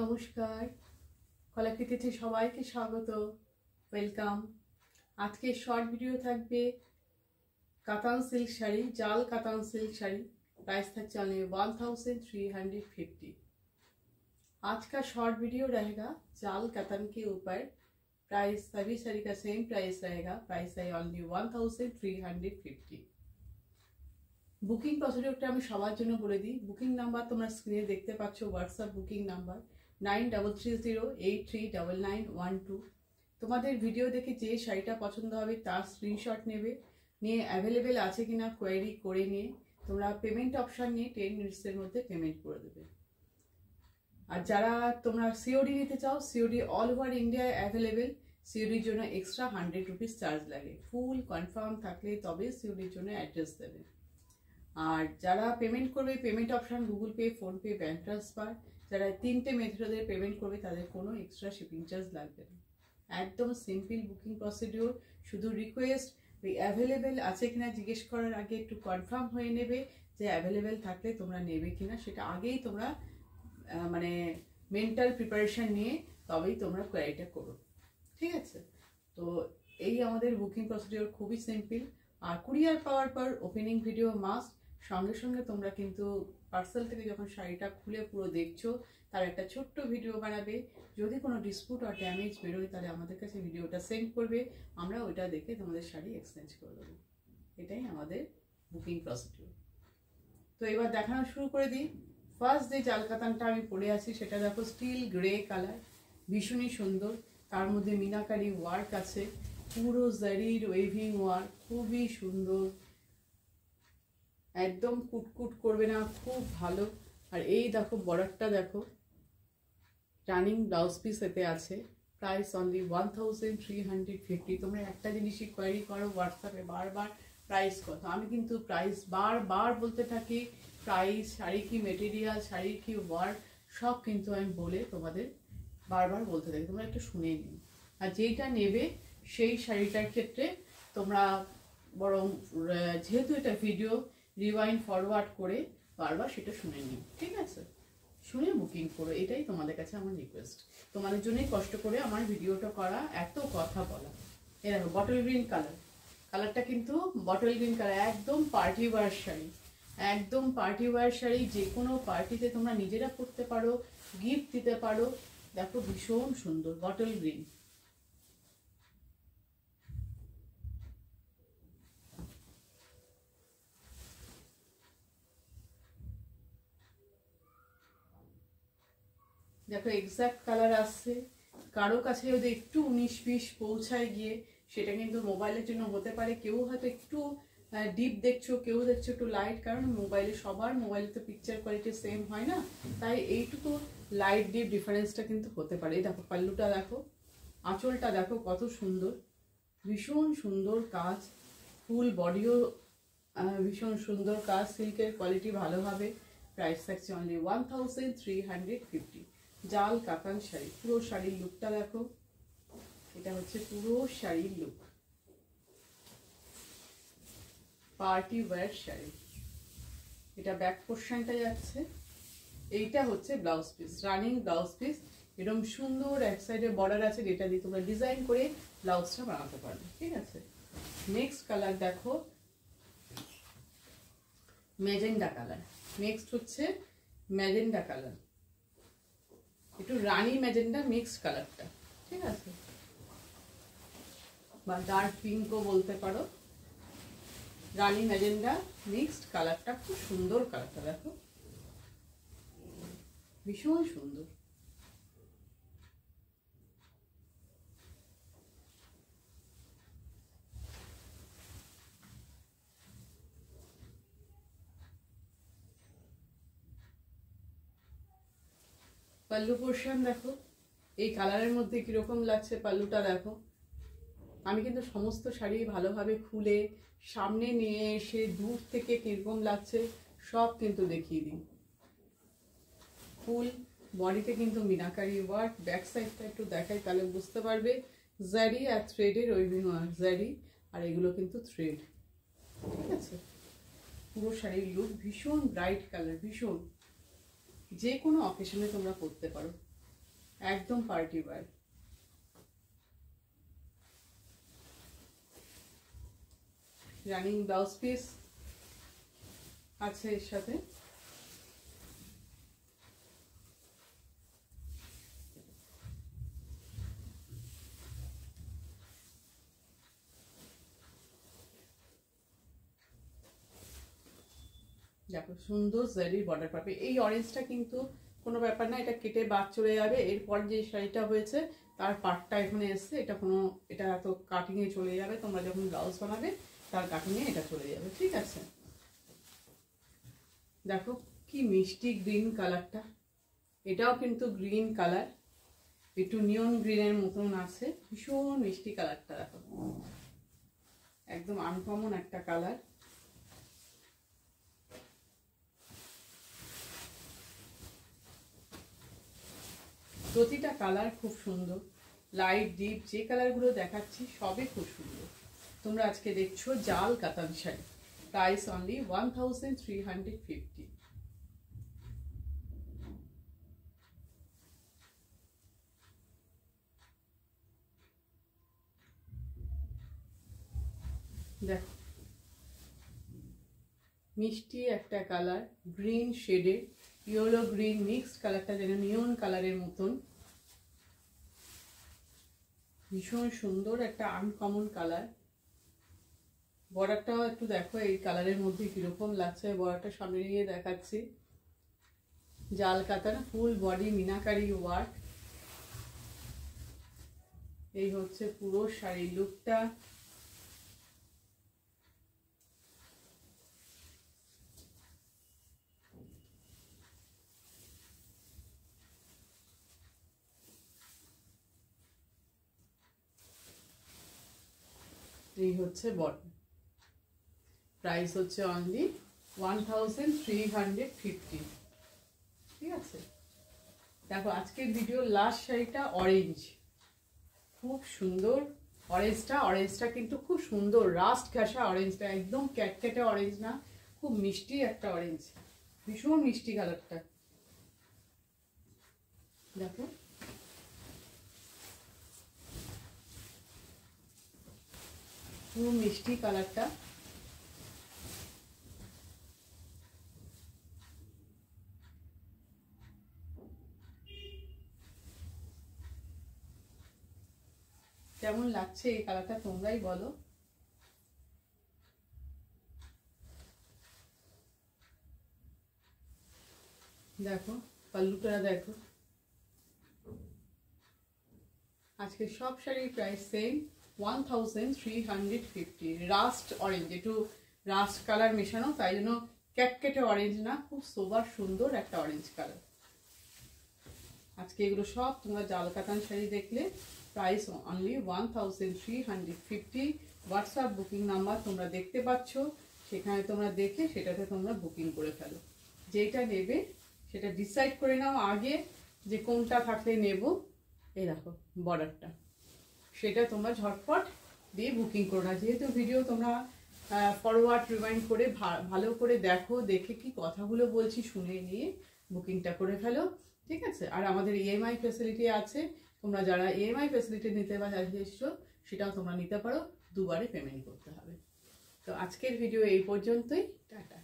নমস্কার, কলাকৃতিতে সবাইকে স্বাগত, ওয়েলকাম। আজকে শর্ট ভিডিও থাকবে কাতান সিল্ক শাড়ি, জাল कातान सिल्क শাড়ি। प्राइस থাকছে অনলি 1350। आज का शॉर्ट वीडियो रहेगा जाल कातान के ऊपर। प्राइस सभी साड़ी का सेम प्राइस रहेगा। प्राइस है অনলি 1350। বুকিং প্রসিডিউরটা আমি সবার জন্য বলে দিই। বুকিং নাম্বার তোমরা স্ক্রিনে দেখতে পাচ্ছ, হোয়াটসঅ্যাপ বুকিং নাম্বার 9330839912। তোমাদের ভিডিও দেখে যে শাড়িটা পছন্দ হবে তার স্ক্রিনশট নেবে, নিয়ে অ্যাভেলেবেল আছে কিনা কোয়েরি করে নিয়ে তোমরা পেমেন্ট অপশান নিয়ে 10 মিনিটসের মধ্যে পেমেন্ট করে দেবে। আর যারা তোমরা সিওডি নিতে চাও, সিওডি অল ওভার ইন্ডিয়ায় অ্যাভেলেবেল। সিওডির জন্য এক্সট্রা 100 রুপিস চার্জ লাগে। ফুল কনফার্ম থাকলে তবে সিওডির জন্য অ্যাড্রেস দেবে। আর যারা পেমেন্ট করবে, payment option Google pay, PhonePe, bank transfer, যারা 3টে মেথডে পেমেন্ট করবে তাদের কোনো এক্সট্রা শিপিং চার্জ লাগবে না। একদম সিম্পল বুকিং প্রসিডিওর। শুধু রিকোয়েস্ট, ওই অ্যাভেলেবেল আছে কিনা জিজ্ঞেস করার আগে একটু কনফার্ম হয়ে নেবে যে অ্যাভেলেবেল থাকলে তোমরা নেবে কিনা, সেটা আগেই তোমরা মানে মেন্টাল প্রিপারেশন নিয়ে তবেই তোমরা কোয়ারিটা করো, ঠিক আছে? তো এই আমাদের বুকিং প্রসিডিওর খুবই সিম্পল। আর কুরিয়ার পাওয়ার পর ওপেনিং ভিডিও মাস্ট। সঙ্গে সঙ্গে তোমরা কিন্তু পার্সেল থেকে যখন শাড়িটা খুলে পুরো দেখছো তার একটা ছোট্ট ভিডিও বানাবে। যদি কোনো ডিসপুট আর ড্যামেজ বেরোয় তাহলে আমাদের কাছে ভিডিওটা সেন্ড করবে, আমরা ওইটা দেখে তোমাদের শাড়ি এক্সচেঞ্জ করে দেবো। এটাই আমাদের বুকিং প্রসিডিওর। তো এবার দেখানো শুরু করে দিই। ফার্স্ট যে জাল কাতানটা আমি পরে আছি সেটা দেখো, স্টিল গ্রে কালার, ভীষণই সুন্দর। তার মধ্যে মিনাকারি ওয়ার্ক আছে, পুরো জারির ওয়েভিং ওয়ার্ক, খুবই সুন্দর, একদম কুটকুট করবে না, খুব ভালো। আর এই দেখো বর্ডারটা দেখো, রানিং ব্লাউজ পিস এতে আছে। Price only 1350। তোমরা একটা জিনিসই কোয়ারি করো হোয়াটসঅ্যাপে বারবার প্রাইস কত। আমি কিন্তু প্রাইস বারবার বলতে থাকি। প্রাইস, শাড়ি কি মেটেরিয়াল, শাড়ির কি ওয়ার্ক, সব কিন্তু আমি বলে তোমাদের বারবার বলতে থাকি। তোমরা একটু শুনে নিও। আর যেইটা নেবে সেই শাড়িটার ক্ষেত্রে তোমরা বরং যেহেতু এটা ভিডিও, রিওয়াইন্ড ফরওয়ার্ড করে বারবার সেটা শুনে নিও, ঠিক আছে? শুনে বুকিং করো, এটাই তোমাদের কাছে আমার রিকোয়েস্ট। তোমাদের জন্যই কষ্ট করে আমার ভিডিওটা করা, এত কথা বলা। এ দেখো বটল গ্রিন কালার, কালারটা কিন্তু বটল গ্রিন কালার, একদম পার্টি ওয়্যার শাড়ি, একদম পার্টি ওয়্যার শাড়ি। যে কোনো পার্টিতে তোমরা নিজেরা পরতে পারো, গিফট দিতে পারো। দেখো ভীষণ সুন্দর বটল গ্রিন। দেখো এক্সাক্ট কালার আসছে। কারো কাছে যদি একটু 19-20 পৌঁছায় গিয়ে, সেটা কিন্তু মোবাইলের জন্য হতে পারে। কেউ হয়তো একটু ডিপ দেখছো, কেউ দেখছো একটু লাইট, কারণ মোবাইলে সবার মোবাইলে তো পিকচার কোয়ালিটি সেম হয় না, তাই এইটুকু লাইট ডিপ ডিফারেন্সটা কিন্তু হতে পারে। দেখো পাল্লুটা দেখো, আঁচলটা দেখো কত সুন্দর, ভীষণ সুন্দর কাজ। ফুল বডিও ভীষণ সুন্দর কাজ, সিল্কের কোয়ালিটি ভালো হবে। প্রাইস থাকছে অনলি 1350। জাল কাতান শাড়ি। পুরো শাড়ির লুকটা দেখো, এটা হচ্ছে পুরো শাড়ির লুক, পার্টি ওয়্যার শাড়ি। এটা ব্যাক পোর্শনটা যাচ্ছে, এইটা হচ্ছে blouse piece, running blouse piece. এরকম সুন্দর এক সাইডে বর্ডার আছে, যেটা দিয়ে তোমরা ডিজাইন করে ব্লাউজটা বানাতে পারবে, ঠিক আছে? নেক্সট কালার দেখো, ম্যাজেন্ডা কালার। নেক্সট হচ্ছে ম্যাজেন্ডা কালার, একটু রানি ম্যাজেন্ডা মিক্সড কালারটা, ঠিক আছে? বা ডার্ক পিঙ্কও বলতে পারো। রানি ম্যাজেন্ডা মিক্সড কালারটা, খুব সুন্দর কালারটা দেখো, ভীষণ সুন্দর। পাল্লু পোর্শন দেখো, এই কালারের মধ্যে কিরকম লাগছে পাল্লুটা দেখো। আমি কিন্তু সমস্ত শাড়ি ভালোভাবে খুলে সামনে নিয়ে এসে দূর থেকে কিরকম লাগছে সব কিন্তু দেখিয়ে দিই। ফুল বডিতে কিন্তু মিনাকারি ওয়ার্ক। ব্যাক সাইডটা একটু দেখাই তাহলে বুঝতে পারবে। জারি আর থ্রেডের ওয়েভিং ওয়ার্ক, জারি আর এগুলো কিন্তু থ্রেড, ঠিক আছে? পুরো শাড়ির লুক ভীষণ ব্রাইট কালার, ভীষণ, যে কোনো অকেশনে তোমরা পরতে পারো। একদম party wear. Running blouse piece আছে এর সাথে। দেখো সুন্দর জারি বর্ডার পাবে। এই অরেঞ্জটা কিন্তু কোনো ব্যাপার না, এটা কেটে বাদ চলে যাবে। এরপর যে শাড়িটা হয়েছে তার পার্টটা এখানে এসছে, এটা তো কাটিংয়ে চলে যাবে, তোমরা যখন ব্লাউজ বানাবে তার কাটিংয়ে এটা চলে যাবে, ঠিক আছে। দেখো কি মিষ্টি গ্রিন কালারটা, এটাও কিন্তু গ্রিন কালার, একটু নিয়ন গ্রিনের মতন আছে, ভীষণ মিষ্টি কালারটা। দেখো একদম আনকমন একটা কালার। প্রতিটা কালার খুব সুন্দর, লাইট ডিপ যে কালারগুলো দেখাচ্ছি সবই খুব সুন্দর। তোমরা আজকে দেখছো জাল কাতান শাড়ি, প্রাইস অনলি 1350। দেখো মিষ্টি একটা কালার, গ্রিন শেডের, ইয়েলো গ্রিন মিক্সড কালারটা যেন নিয়ন কালারের মতন, ভীষণ সুন্দর একটা আনকমন কালার। বর্ডারটাও একটু দেখো এই কালারের মধ্যে কিরকম লাগছে, বর্ডারটা সামনে নিয়ে দেখাচ্ছি। জাল কাতান ফুল বডি মিনাকারি ওয়ার্ক। এই হচ্ছে পুরো শাড়ির লুকটা। এই হচ্ছে বডি, প্রাইস হচ্ছে অনলি 1350, ঠিক আছে। দেখো আজকের ভিডিও লাস্ট শাড়িটা অরেঞ্জ, খুব সুন্দর অরেঞ্জটা কিন্তু খুব সুন্দর, রাস্ট ঘাসা অরেঞ্জটা, একদম ক্যাটক্যাটে অরেঞ্জ না, খুব মিষ্টি একটা অরেঞ্জ, ভীষণ মিষ্টি কালারটা। দেখো পুরো মিষ্টি কালারটা। কেমন লাগছে এই কালারটা তোমরাই বলো। দেখো পাল্লুটা দেখো। আজকে সব শাড়ির প্রাইস সেম 1350। রাস্ট অরেঞ্জ, একটু রাস্ট কালার মেশানো, তাই জন্য ক্যাটকেটে অরেঞ্জ না, খুব সোবার সুন্দর একটা অরেঞ্জ কালার। আজকে এগুলো সব তোমরা জাল কাতান শাড়ি দেখলে, price only 1350। WhatsApp booking number তোমরা দেখতে পাচ্ছ, সেখানে তোমরা দেখে সেটাতে তোমরা বুকিং করে ফেলো। যেটা নেবে সেটা ডিসাইড করে নাও আগে যে কোনটা থাকলে নেব। এই দেখো বর্ডারটা, সেটা তোমরা ঝটপট দিয়ে বুকিং করো না, যেহেতু ভিডিও তোমরা ফরওয়ার্ড রিমাইন্ড করে ভালো করে দেখো, দেখে কি কথাগুলো বলছি শুনে নিয়ে বুকিংটা করে ফেলো, ঠিক আছে। আর আমাদের ইএমআই ফ্যাসিলিটি আছে, তোমরা যারা ইএমআই ফ্যাসিলিটি নিতে চাইছো সেটাও তোমরা নিতে পারো, দুবারে পেমেন্ট করতে হবে। তো আজকের ভিডিও এই পর্যন্তই, টাটা।